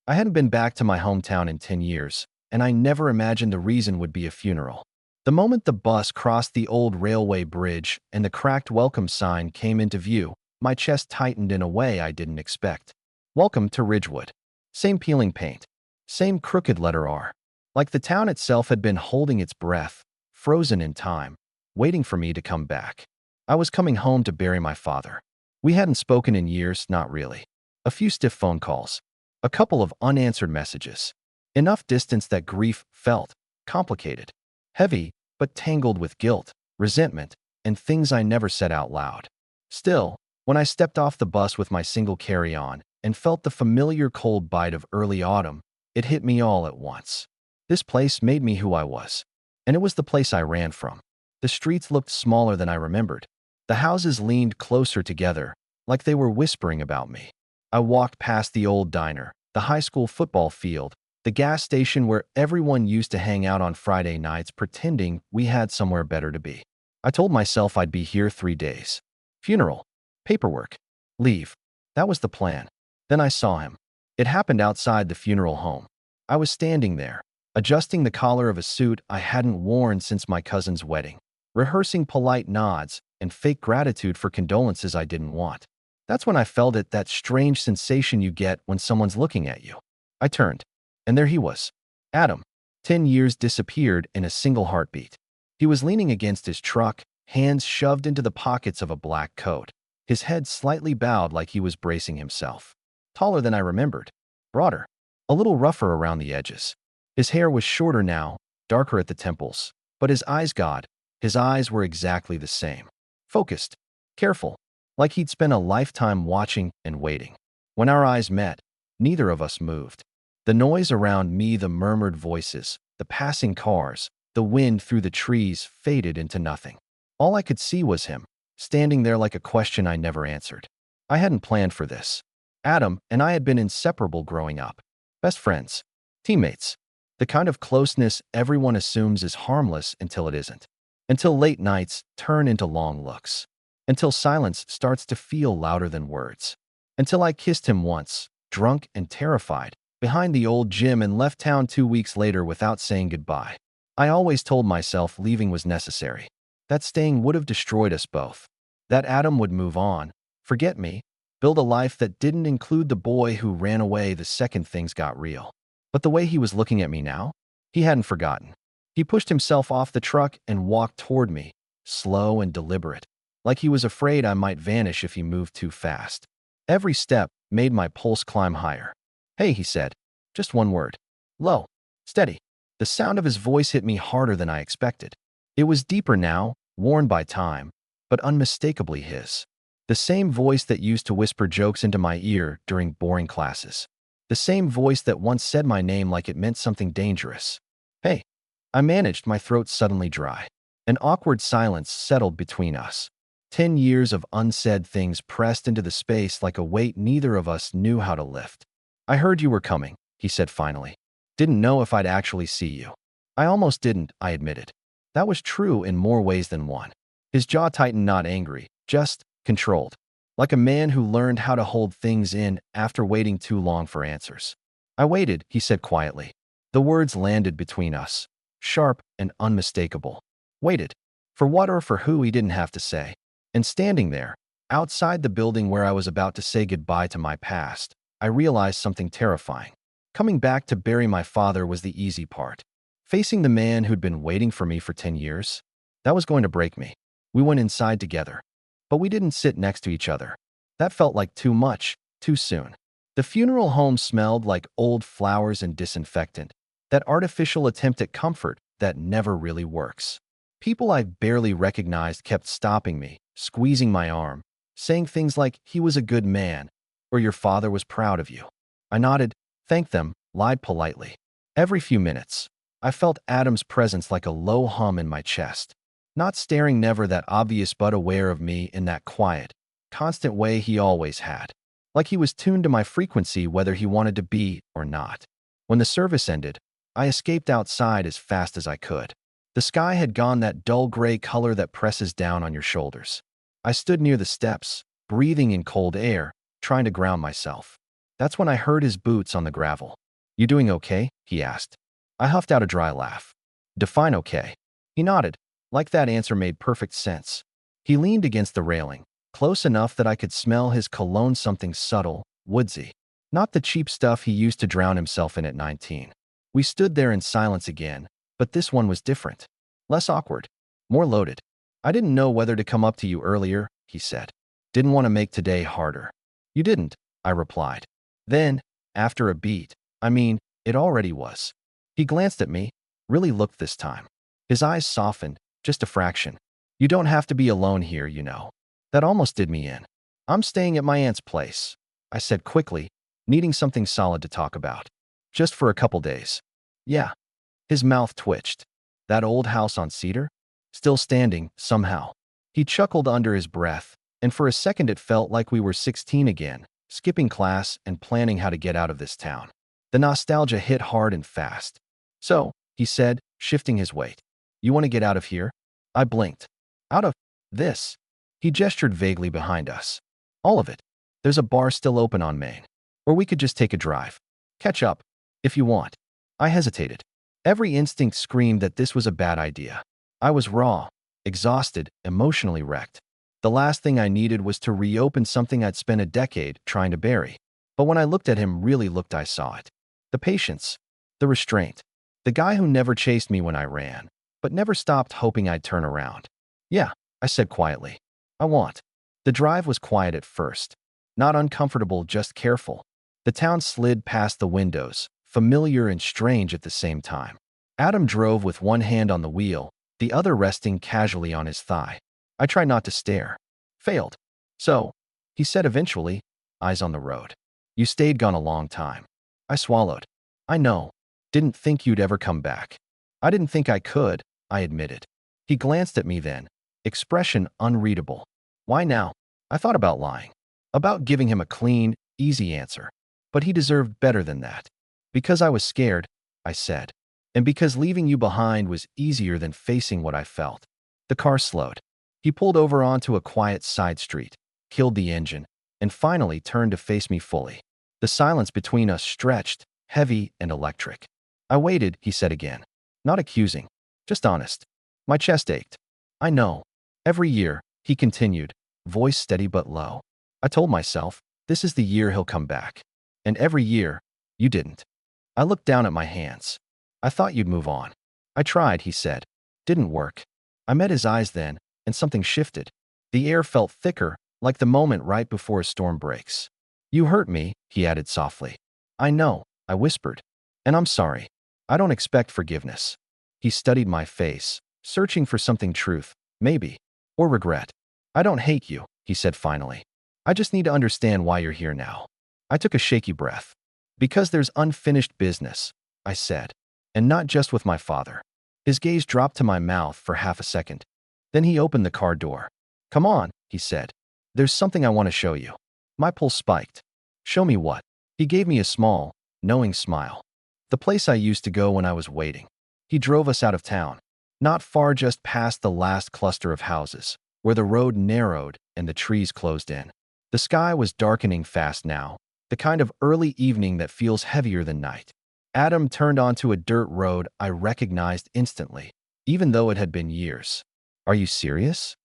I hadn't been back to my hometown in 10 years, and I never imagined the reason would be a funeral. The moment the bus crossed the old railway bridge and the cracked welcome sign came into view, my chest tightened in a way I didn't expect. Welcome to Ridgewood. Same peeling paint. Same crooked letter R. Like the town itself had been holding its breath, frozen in time, waiting for me to come back. I was coming home to bury my father. We hadn't spoken in years, not really. A few stiff phone calls. A couple of unanswered messages. Enough distance that grief felt complicated, heavy, but tangled with guilt, resentment, and things I never said out loud. Still, when I stepped off the bus with my single carry-on and felt the familiar cold bite of early autumn, it hit me all at once. This place made me who I was, and it was the place I ran from. The streets looked smaller than I remembered. The houses leaned closer together, like they were whispering about me. I walked past the old diner, the high school football field, the gas station where everyone used to hang out on Friday nights pretending we had somewhere better to be. I told myself I'd be here 3 days. Funeral, paperwork, leave. That was the plan. Then I saw him. It happened outside the funeral home. I was standing there, adjusting the collar of a suit I hadn't worn since my cousin's wedding, rehearsing polite nods and fake gratitude for condolences I didn't want. That's when I felt it, that strange sensation you get when someone's looking at you. I turned, and there he was. Adam. 10 years disappeared in a single heartbeat. He was leaning against his truck, hands shoved into the pockets of a black coat, his head slightly bowed like he was bracing himself. Taller than I remembered, broader, a little rougher around the edges. His hair was shorter now, darker at the temples, but his eyes were exactly the same. Focused, careful, like he'd spent a lifetime watching and waiting. When our eyes met, neither of us moved. The noise around me, the murmured voices, the passing cars, the wind through the trees faded into nothing. All I could see was him, standing there like a question I never answered. I hadn't planned for this. Adam and I had been inseparable growing up. Best friends, teammates. The kind of closeness everyone assumes is harmless until it isn't. Until late nights turn into long looks. Until silence starts to feel louder than words. Until I kissed him once, drunk and terrified, behind the old gym and left town 2 weeks later without saying goodbye. I always told myself leaving was necessary. That staying would have destroyed us both. That Adam would move on, forget me, build a life that didn't include the boy who ran away the second things got real. But the way he was looking at me now, he hadn't forgotten. He pushed himself off the truck and walked toward me, slow and deliberate, like he was afraid I might vanish if he moved too fast. Every step made my pulse climb higher. Hey, he said. Just one word. Low. Steady. The sound of his voice hit me harder than I expected. It was deeper now, worn by time, but unmistakably his. The same voice that used to whisper jokes into my ear during boring classes. The same voice that once said my name like it meant something dangerous. Hey. I managed, my throat suddenly dry. An awkward silence settled between us. 10 years of unsaid things pressed into the space like a weight neither of us knew how to lift. I heard you were coming, he said finally. Didn't know if I'd actually see you. I almost didn't, I admitted. That was true in more ways than one. His jaw tightened, not angry, just controlled. Like a man who learned how to hold things in after waiting too long for answers. I waited, he said quietly. The words landed between us, sharp and unmistakable. Waited. For what or for who he didn't have to say. And standing there, outside the building where I was about to say goodbye to my past, I realized something terrifying. Coming back to bury my father was the easy part. Facing the man who'd been waiting for me for 10 years, that was going to break me. We went inside together, but we didn't sit next to each other. That felt like too much, too soon. The funeral home smelled like old flowers and disinfectant, that artificial attempt at comfort that never really works. People I barely recognized kept stopping me, squeezing my arm, saying things like, he was a good man, or your father was proud of you. I nodded, thanked them, lied politely. Every few minutes, I felt Adam's presence like a low hum in my chest. Not staring, never that obvious, but aware of me in that quiet, constant way he always had. Like he was tuned to my frequency whether he wanted to be or not. When the service ended, I escaped outside as fast as I could. The sky had gone that dull gray color that presses down on your shoulders. I stood near the steps, breathing in cold air, trying to ground myself. That's when I heard his boots on the gravel. "You doing okay?" he asked. I huffed out a dry laugh. "Define okay." He nodded, like that answer made perfect sense. He leaned against the railing, close enough that I could smell his cologne, something subtle, woodsy. Not the cheap stuff he used to drown himself in at 19. We stood there in silence again, but this one was different. Less awkward. More loaded. "I didn't know whether to come up to you earlier," he said. "Didn't want to make today harder." "You didn't," I replied. Then, after a beat, it already was. He glanced at me, really looked this time. His eyes softened, just a fraction. "You don't have to be alone here, you know." That almost did me in. "I'm staying at my aunt's place," I said quickly, needing something solid to talk about. "Just for a couple days." "Yeah." His mouth twitched. "That old house on Cedar? Still standing, somehow." He chuckled under his breath, and for a second it felt like we were 16 again, skipping class and planning how to get out of this town. The nostalgia hit hard and fast. "So," he said, shifting his weight, "you want to get out of here?" I blinked. "Out of this?" He gestured vaguely behind us. "All of it. There's a bar still open on Main. Or we could just take a drive. Catch up, if you want." I hesitated. Every instinct screamed that this was a bad idea. I was raw, exhausted, emotionally wrecked. The last thing I needed was to reopen something I'd spent a decade trying to bury. But when I looked at him, really looked, I saw it. The patience. The restraint. The guy who never chased me when I ran, but never stopped hoping I'd turn around. "Yeah," I said quietly. "I want." The drive was quiet at first. Not uncomfortable, just careful. The town slid past the windows, familiar and strange at the same time. Adam drove with one hand on the wheel, the other resting casually on his thigh. I tried not to stare. Failed. "So," he said eventually, eyes on the road. "You stayed gone a long time." I swallowed. "I know. Didn't think you'd ever come back." "I didn't think I could," I admitted. He glanced at me then, expression unreadable. "Why now?" I thought about lying. About giving him a clean, easy answer. But he deserved better than that. "Because I was scared," I said. "And because leaving you behind was easier than facing what I felt." The car slowed. He pulled over onto a quiet side street, killed the engine, and finally turned to face me fully. The silence between us stretched, heavy and electric. "I waited," he said again. Not accusing, just honest. My chest ached. "I know. Every year," he continued, voice steady but low. "I told myself, this is the year he'll come back. And every year, you didn't." I looked down at my hands. "I thought you'd move on." "I tried," he said. "Didn't work." I met his eyes then, and something shifted. The air felt thicker, like the moment right before a storm breaks. "You hurt me," he added softly. "I know," I whispered. "And I'm sorry. I don't expect forgiveness." He studied my face, searching for something truth, maybe, or regret. "I don't hate you," he said finally. "I just need to understand why you're here now." I took a shaky breath. "Because there's unfinished business," I said. "And not just with my father." His gaze dropped to my mouth for half a second. Then he opened the car door. "Come on," he said. "There's something I want to show you." My pulse spiked. "Show me what?" He gave me a small, knowing smile. "The place I used to go when I was waiting." He drove us out of town. Not far, just past the last cluster of houses, where the road narrowed and the trees closed in. The sky was darkening fast now, the kind of early evening that feels heavier than night. Adam turned onto a dirt road I recognized instantly, even though it had been years. "Are you serious?"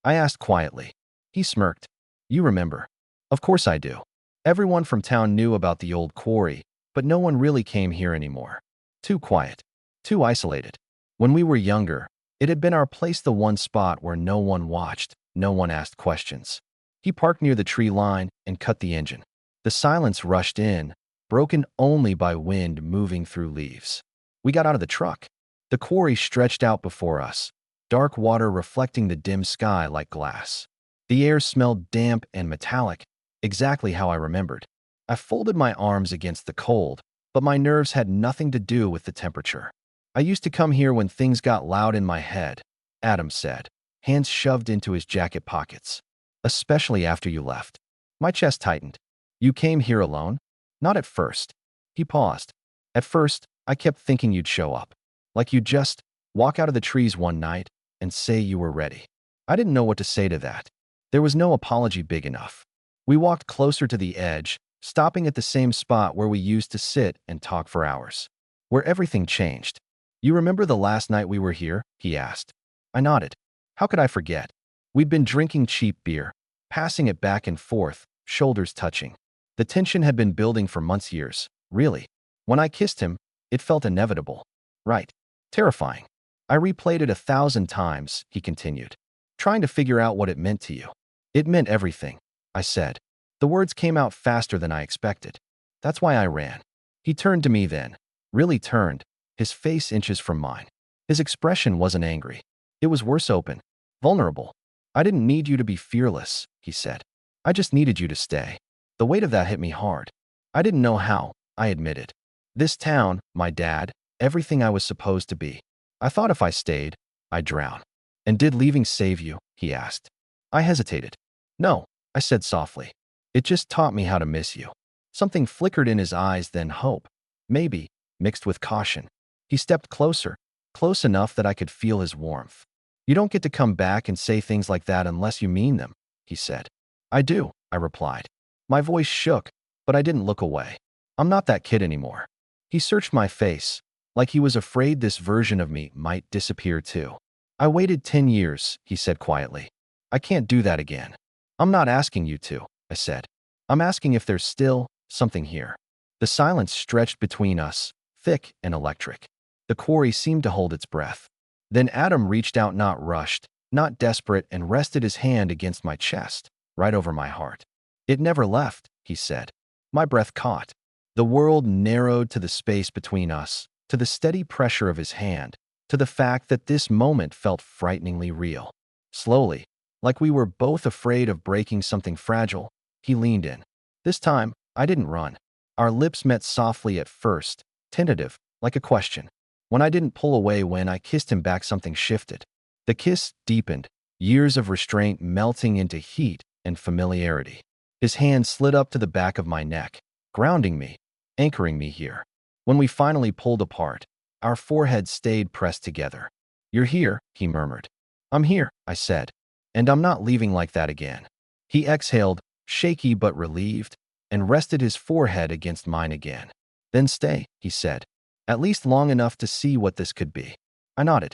I asked quietly. He smirked. "You remember." "Of course I do." Everyone from town knew about the old quarry, but no one really came here anymore. Too quiet. Too isolated. When we were younger, it had been our place, the one spot where no one watched, no one asked questions. He parked near the tree line and cut the engine. The silence rushed in, broken only by wind moving through leaves. We got out of the truck. The quarry stretched out before us, dark water reflecting the dim sky like glass. The air smelled damp and metallic, exactly how I remembered. I folded my arms against the cold, but my nerves had nothing to do with the temperature. "I used to come here when things got loud in my head," Adam said, hands shoved into his jacket pockets. "Especially after you left." My chest tightened. "You came here alone?" "Not at first." He paused. "At first, I kept thinking you'd show up. Like you'd just walk out of the trees one night and say you were ready." I didn't know what to say to that. There was no apology big enough. We walked closer to the edge, stopping at the same spot where we used to sit and talk for hours. Where everything changed. You remember the last night we were here? He asked. I nodded. How could I forget? We'd been drinking cheap beer, passing it back and forth, shoulders touching. The tension had been building for months, years. Really. When I kissed him, it felt inevitable. Right. Terrifying. I replayed it 1,000 times, he continued, trying to figure out what it meant to you. It meant everything, I said. The words came out faster than I expected. That's why I ran. He turned to me then. Really turned, his face inches from mine. His expression wasn't angry. It was worse, open, vulnerable. I didn't need you to be fearless, he said. I just needed you to stay. The weight of that hit me hard. I didn't know how, I admitted. This town, my dad, everything I was supposed to be. I thought if I stayed, I'd drown. And did leaving save you? He asked. I hesitated. No, I said softly. It just taught me how to miss you. Something flickered in his eyes, then hope. Maybe, mixed with caution. He stepped closer, close enough that I could feel his warmth. You don't get to come back and say things like that unless you mean them, he said. I do, I replied. My voice shook, but I didn't look away. I'm not that kid anymore. He searched my face, like he was afraid this version of me might disappear too. I waited 10 years, he said quietly. I can't do that again. I'm not asking you to, I said. I'm asking if there's still something here. The silence stretched between us, thick and electric. The quarry seemed to hold its breath. Then Adam reached out, not rushed, not desperate, and rested his hand against my chest, right over my heart. It never left, he said. My breath caught. The world narrowed to the space between us, to the steady pressure of his hand, to the fact that this moment felt frighteningly real. Slowly, like we were both afraid of breaking something fragile, he leaned in. This time, I didn't run. Our lips met softly at first, tentative, like a question. When I didn't pull away, when I kissed him back, something shifted. The kiss deepened, years of restraint melting into heat and familiarity. His hand slid up to the back of my neck, grounding me, anchoring me here. When we finally pulled apart, our foreheads stayed pressed together. You're here, he murmured. I'm here, I said. And I'm not leaving like that again. He exhaled, shaky but relieved, and rested his forehead against mine again. Then stay, he said. At least long enough to see what this could be. I nodded,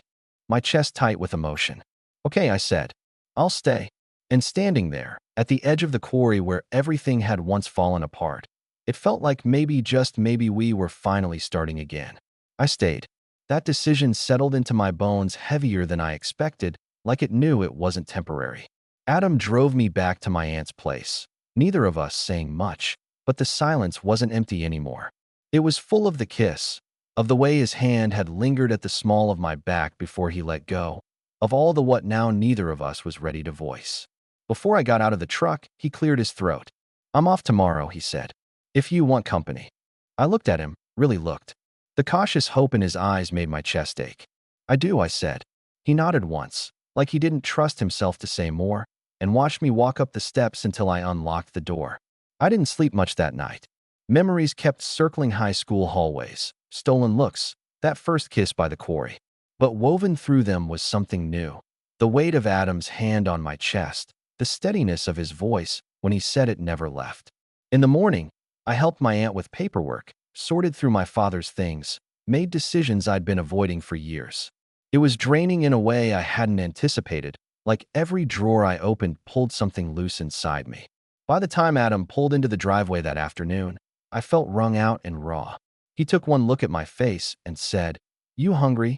my chest tight with emotion. Okay, I said. I'll stay. And standing there, at the edge of the quarry where everything had once fallen apart, it felt like maybe, just maybe, we were finally starting again. I stayed. That decision settled into my bones heavier than I expected, like it knew it wasn't temporary. Adam drove me back to my aunt's place, neither of us saying much, but the silence wasn't empty anymore. It was full of the kiss, of the way his hand had lingered at the small of my back before he let go, of all the what now neither of us was ready to voice. Before I got out of the truck, he cleared his throat. I'm off tomorrow, he said. If you want company. I looked at him, really looked. The cautious hope in his eyes made my chest ache. I do, I said. He nodded once, like he didn't trust himself to say more, and watched me walk up the steps until I unlocked the door. I didn't sleep much that night. Memories kept circling high school hallways, stolen looks, that first kiss by the quarry. But woven through them was something new. The weight of Adam's hand on my chest, the steadiness of his voice when he said it never left. In the morning, I helped my aunt with paperwork, sorted through my father's things, made decisions I'd been avoiding for years. It was draining in a way I hadn't anticipated, like every drawer I opened pulled something loose inside me. By the time Adam pulled into the driveway that afternoon, I felt wrung out and raw. He took one look at my face and said, "You hungry?"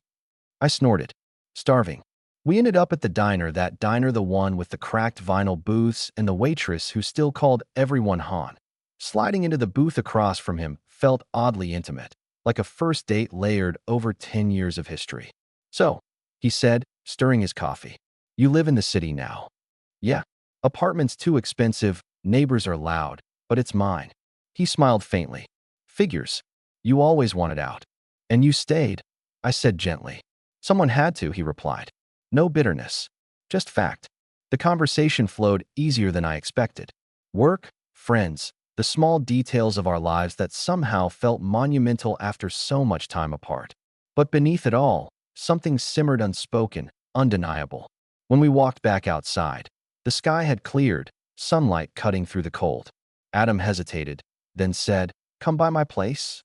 I snorted. Starving. We ended up at the diner, that diner, the one with the cracked vinyl booths and the waitress who still called everyone Han. Sliding into the booth across from him felt oddly intimate, like a first date layered over 10 years of history. So, he said, stirring his coffee, you live in the city now. Yeah. Apartment's too expensive, neighbors are loud, but it's mine. He smiled faintly. Figures. You always wanted out. And you stayed, I said gently. Someone had to, he replied. No bitterness. Just fact. The conversation flowed easier than I expected. Work, friends, the small details of our lives that somehow felt monumental after so much time apart. But beneath it all, something simmered, unspoken, undeniable. When we walked back outside, the sky had cleared, sunlight cutting through the cold. Adam hesitated, then said, "Come by my place?"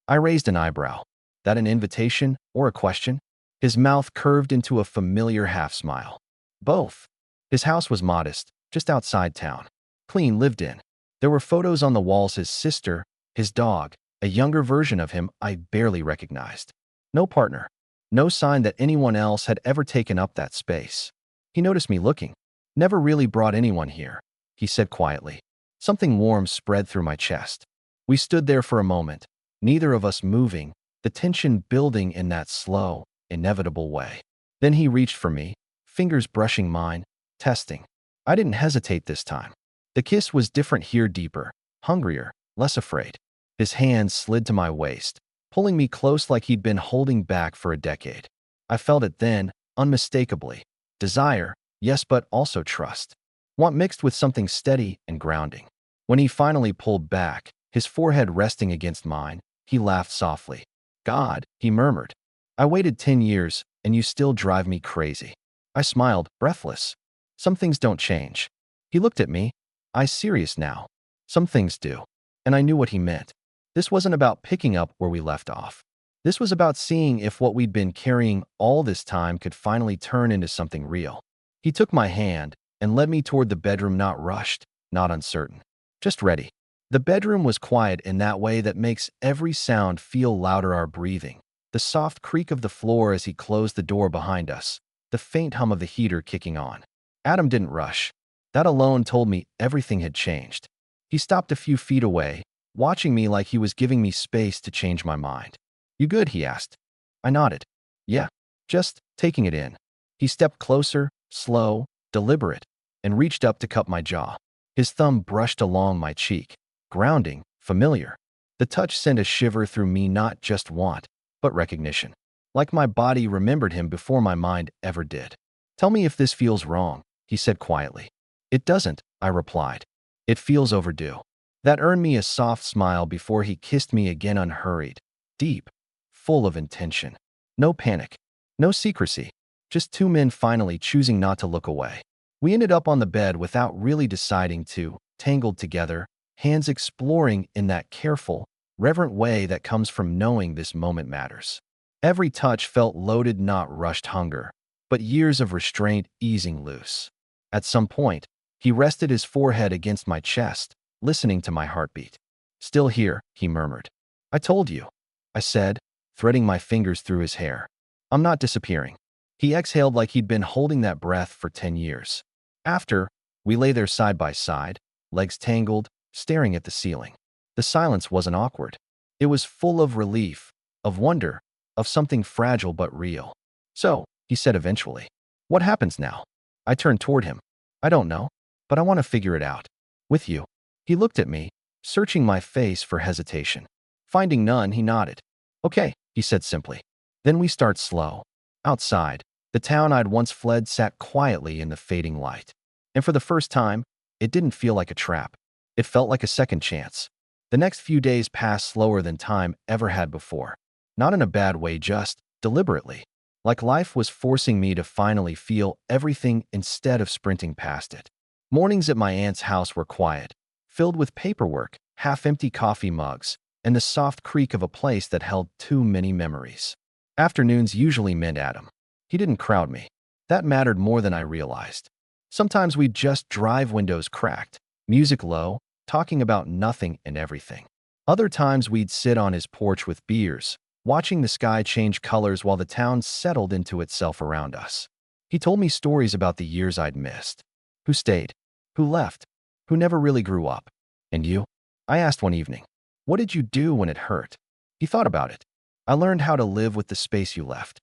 I raised an eyebrow. That an invitation or a question? His mouth curved into a familiar half-smile. Both. His house was modest, just outside town. Clean, lived in. There were photos on the walls, his sister, his dog, a younger version of him I barely recognized. No partner. No sign that anyone else had ever taken up that space. He noticed me looking. "Never really brought anyone here," he said quietly. Something warm spread through my chest. We stood there for a moment, neither of us moving, the tension building in that slow, inevitable way. Then he reached for me, fingers brushing mine, testing. I didn't hesitate this time. The kiss was different here, deeper, hungrier, less afraid. His hands slid to my waist, pulling me close like he'd been holding back for a decade. I felt it then, unmistakably. Desire, yes, but also trust. Want mixed with something steady and grounding. When he finally pulled back, his forehead resting against mine, he laughed softly. "God," he murmured. "I waited 10 years, and you still drive me crazy." I smiled, breathless. "Some things don't change." He looked at me, eyes serious now. "Some things do." And I knew what he meant. This wasn't about picking up where we left off. This was about seeing if what we'd been carrying all this time could finally turn into something real. He took my hand and led me toward the bedroom, not rushed, not uncertain, just ready. The bedroom was quiet in that way that makes every sound feel louder, our breathing, the soft creak of the floor as he closed the door behind us, the faint hum of the heater kicking on. Adam didn't rush. That alone told me everything had changed. He stopped a few feet away, watching me like he was giving me space to change my mind. "You good?" he asked. I nodded. "Yeah, just taking it in." He stepped closer, slow, deliberate, and reached up to cup my jaw. His thumb brushed along my cheek, grounding, familiar. The touch sent a shiver through me, not just want, but recognition. Like my body remembered him before my mind ever did. "Tell me if this feels wrong," he said quietly. "It doesn't," I replied. "It feels overdue." That earned me a soft smile before he kissed me again, unhurried, deep, full of intention. No panic, no secrecy, just two men finally choosing not to look away. We ended up on the bed without really deciding to, tangled together, hands exploring in that careful, reverent way that comes from knowing this moment matters. Every touch felt loaded, not rushed hunger, but years of restraint easing loose. At some point, he rested his forehead against my chest, listening to my heartbeat. "Still here," he murmured. "I told you," I said, threading my fingers through his hair. "I'm not disappearing." He exhaled like he'd been holding that breath for 10 years. After, we lay there side by side, legs tangled, staring at the ceiling. The silence wasn't awkward. It was full of relief, of wonder, of something fragile but real. "So," he said eventually, "what happens now?" I turned toward him. "I don't know, but I want to figure it out. With you." He looked at me, searching my face for hesitation. Finding none, he nodded. "Okay," he said simply. Then we start slow. Outside, the town I'd once fled sat quietly in the fading light. And for the first time, it didn't feel like a trap. It felt like a second chance. The next few days passed slower than time ever had before. Not in a bad way, just deliberately. Like life was forcing me to finally feel everything instead of sprinting past it. Mornings at my aunt's house were quiet, filled with paperwork, half-empty coffee mugs, and the soft creak of a place that held too many memories. Afternoons usually meant Adam. He didn't crowd me. That mattered more than I realized. Sometimes we'd just drive, windows cracked, music low, talking about nothing and everything. Other times we'd sit on his porch with beers, watching the sky change colors while the town settled into itself around us. He told me stories about the years I'd missed. Who stayed? Who left? Who never really grew up? "And you?" I asked one evening. "What did you do when it hurt?" He thought about it. "I learned how to live with the space you left."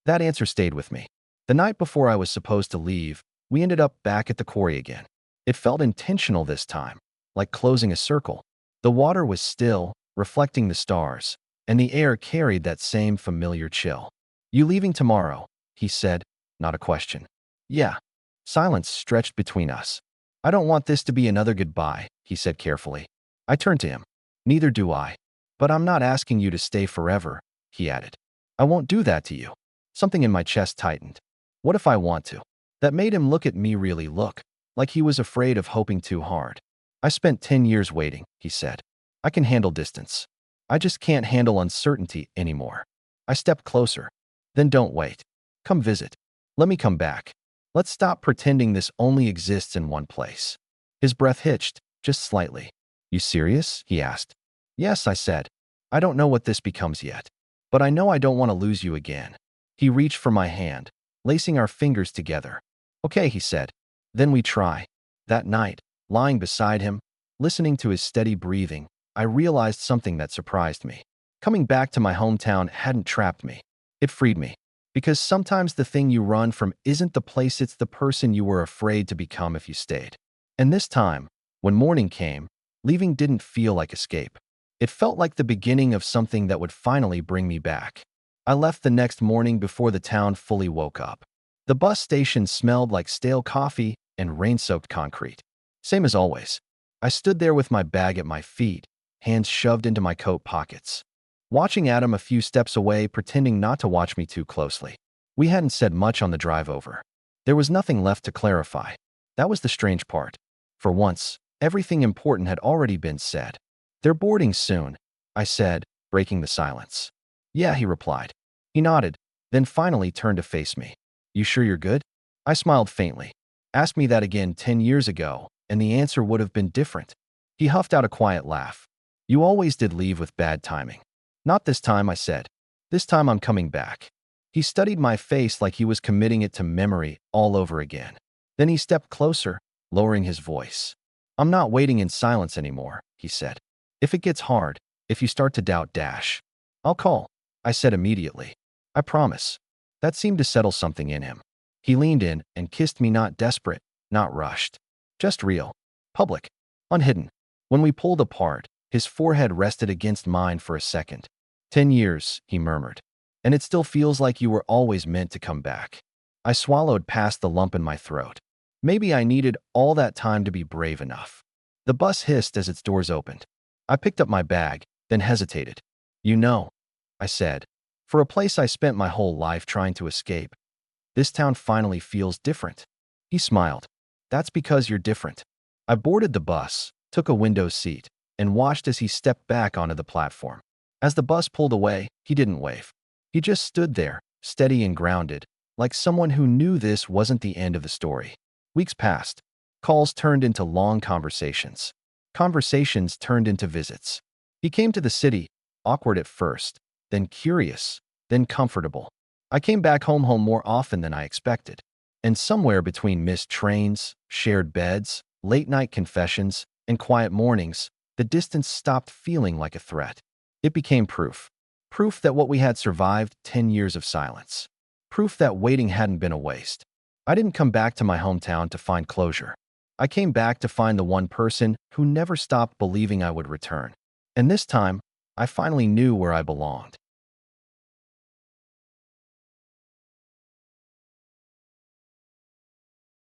That answer stayed with me. The night before I was supposed to leave, we ended up back at the quarry again. It felt intentional this time, like closing a circle. The water was still, reflecting the stars, and the air carried that same familiar chill. "You leaving tomorrow?" he said, not a question. "Yeah." Silence stretched between us. "I don't want this to be another goodbye," he said carefully. I turned to him. "Neither do I. But I'm not asking you to stay forever," he added. "I won't do that to you." Something in my chest tightened. What if I want to? That made him look at me, really look, like he was afraid of hoping too hard. "I spent 10 years waiting," he said. I can handle distance. I just can't handle uncertainty anymore. I stepped closer. Then don't wait. Come visit. Let me come back. Let's stop pretending this only exists in one place. His breath hitched, just slightly. You serious? He asked. Yes, I said. I don't know what this becomes yet, but I know I don't want to lose you again. He reached for my hand, lacing our fingers together. Okay, he said. Then we try. That night, lying beside him, listening to his steady breathing, I realized something that surprised me. Coming back to my hometown hadn't trapped me. It freed me. Because sometimes the thing you run from isn't the place, it's the person you were afraid to become if you stayed. And this time, when morning came, leaving didn't feel like escape. It felt like the beginning of something that would finally bring me back. I left the next morning before the town fully woke up. The bus station smelled like stale coffee and rain-soaked concrete. Same as always. I stood there with my bag at my feet, hands shoved into my coat pockets, watching Adam a few steps away, pretending not to watch me too closely. We hadn't said much on the drive over. There was nothing left to clarify. That was the strange part. For once, everything important had already been said. They're boarding soon, I said, breaking the silence. Yeah, he replied. He nodded, then finally turned to face me. You sure you're good? I smiled faintly. Ask me that again 10 years ago, and the answer would have been different. He huffed out a quiet laugh. You always did leave with bad timing. Not this time, I said. This time I'm coming back. He studied my face like he was committing it to memory all over again. Then he stepped closer, lowering his voice. I'm not waiting in silence anymore, he said. If it gets hard, if you start to doubt Dash, I'll call, I said immediately. I promise. That seemed to settle something in him. He leaned in and kissed me, not desperate, not rushed. Just real. Public. Unhidden. When we pulled apart, his forehead rested against mine for a second. 10 years, he murmured. And it still feels like you were always meant to come back. I swallowed past the lump in my throat. Maybe I needed all that time to be brave enough. The bus hissed as its doors opened. I picked up my bag, then hesitated. You know, I said, for a place I spent my whole life trying to escape, this town finally feels different. He smiled. That's because you're different. I boarded the bus, took a window seat, and watched as he stepped back onto the platform. As the bus pulled away, he didn't wave. He just stood there, steady and grounded, like someone who knew this wasn't the end of the story. Weeks passed. Calls turned into long conversations. Conversations turned into visits. He came to the city, awkward at first, then curious, then comfortable. I came back home more often than I expected. And somewhere between missed trains, shared beds, late-night confessions, and quiet mornings, the distance stopped feeling like a threat. It became proof. Proof that what we had survived 10 years of silence. Proof that waiting hadn't been a waste. I didn't come back to my hometown to find closure. I came back to find the one person who never stopped believing I would return. And this time, I finally knew where I belonged.